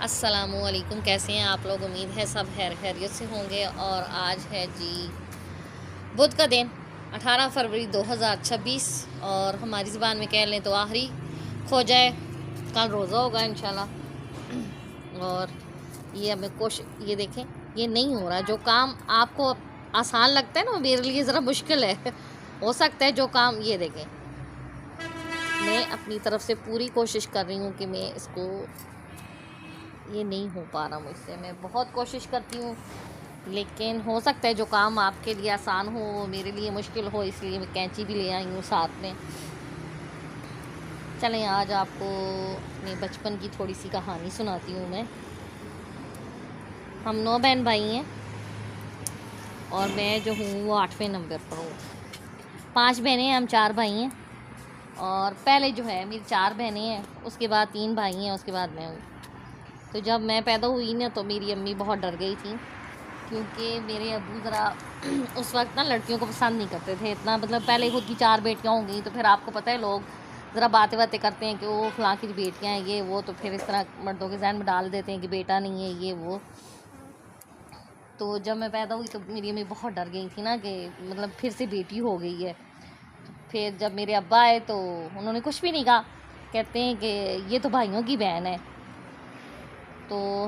السلام علیکم، کیسے ہیں آپ لوگ؟ امید ہے سب خیریت سے ہوں گے۔ اور آج ہے جی بدھ کا دن 18 فروری 2026، اور ہماری زبان میں کہہ لیں تو آخری کھو جائے، کل روزہ ہوگا انشاءاللہ۔ اور یہ ہمیں یہ دیکھیں، یہ نہیں ہو رہا۔ جو کام آپ کو آسان لگتا ہے نا، میرے لیے ذرا مشکل ہے۔ ہو سکتا ہے جو کام، یہ دیکھیں، میں اپنی طرف سے پوری کوشش کر رہی ہوں کہ میں اس کو، یہ نہیں ہو پا رہا مجھ سے۔ میں بہت کوشش کرتی ہوں، لیکن ہو سکتا ہے جو کام آپ کے لیے آسان ہو وہ میرے لیے مشکل ہو، اس لیے میں کینچی بھی لے آئی ہوں ساتھ میں۔ چلیں آج آپ کو اپنے بچپن کی تھوڑی سی کہانی سناتی ہوں میں۔ ہم 9 بہن بھائی ہیں، اور میں جو ہوں وہ 8ویں نمبر پر ہوں۔ 5 بہنیں ہیں، ہم 4 بھائی ہیں۔ اور پہلے جو ہے میری 4 بہنیں ہیں، اس کے بعد 3 بھائی ہیں، اس کے بعد میں ہوں۔ تو جب میں پیدا ہوئی نا تو میری امی بہت ڈر گئی تھیں، کیونکہ میرے ابو ذرا اس وقت نا لڑکیوں کو پسند نہیں کرتے تھے اتنا۔ مطلب پہلے خود کی 4 بیٹیاں ہوں گی تو پھر آپ کو پتہ ہے لوگ ذرا باتیں کرتے ہیں کہ وہ فلاں کی بیٹیاں ہیں یہ وہ، تو پھر اس طرح مردوں کے ذہن میں ڈال دیتے ہیں کہ بیٹا نہیں ہے یہ وہ۔ تو جب میں پیدا ہوئی تو میری امی بہت ڈر گئی تھی نا کہ مطلب پھر سے بیٹی ہو گئی ہے۔ پھر جب میرے ابا آئے تو انہوں نے کچھ بھی نہیں کہا، کہتے ہیں کہ یہ تو بھائیوں کی بہن ہے۔ تو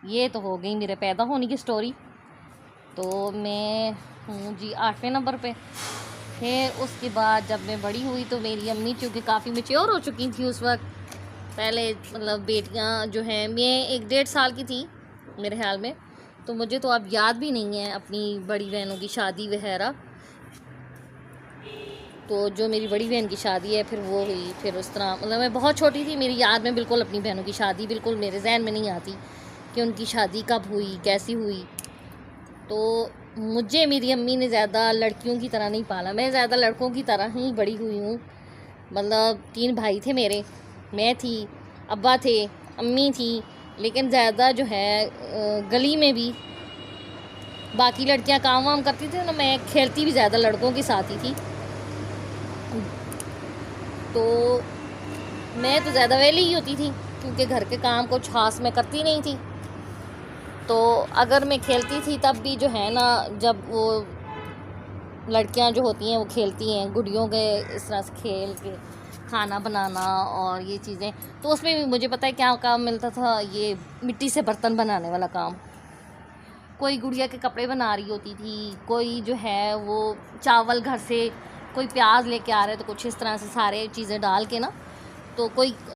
یہ تو ہو گئی میرے پیدا ہونے کی سٹوری۔ تو میں ہوں جی 8ویں نمبر پہ۔ پھر اس کے بعد جب میں بڑی ہوئی تو میری امی چونکہ کافی میچیور ہو چکی تھی اس وقت، پہلے مطلب بیٹیاں جو ہیں، میں 1-1.5 سال کی تھی میرے خیال میں، تو مجھے تو اب یاد بھی نہیں ہے اپنی بڑی بہنوں کی شادی وغیرہ۔ تو جو میری بڑی بہن کی شادی ہے پھر وہ ہوئی، پھر اس طرح مطلب میں بہت چھوٹی تھی، میری یاد میں بالکل اپنی بہنوں کی شادی بالکل میرے ذہن میں نہیں آتی کہ ان کی شادی کب ہوئی، کیسی ہوئی۔ تو مجھے میری امی نے زیادہ لڑکیوں کی طرح نہیں پالا، میں زیادہ لڑکوں کی طرح ہی بڑی ہوئی ہوں۔ مطلب 3 بھائی تھے میرے، میں تھی، ابا تھے، امی تھی، لیکن زیادہ جو ہے گلی میں بھی باقی لڑکیاں کام وام کرتی تھیں نا، میں کھیلتی بھی زیادہ لڑکوں کے ساتھ ہی تھی۔ تو میں تو زیادہ ویلی ہی ہوتی تھی، کیونکہ گھر کے کام کچھ خاص میں کرتی نہیں تھی۔ تو اگر میں کھیلتی تھی تب بھی جو ہے نا، جب وہ لڑکیاں جو ہوتی ہیں وہ کھیلتی ہیں گڈیوں کے اس طرح سے کھیل کے کھانا بنانا اور یہ چیزیں، تو اس میں بھی مجھے پتہ ہے کیا کام ملتا تھا، یہ مٹی سے برتن بنانے والا کام۔ کوئی گڑیا کے کپڑے بنا رہی ہوتی تھی، کوئی جو ہے وہ چاول گھر سے، کوئی پیاز لے کے آ رہے تو کچھ اس طرح سے سارے چیزیں ڈال کے نا، تو کوئی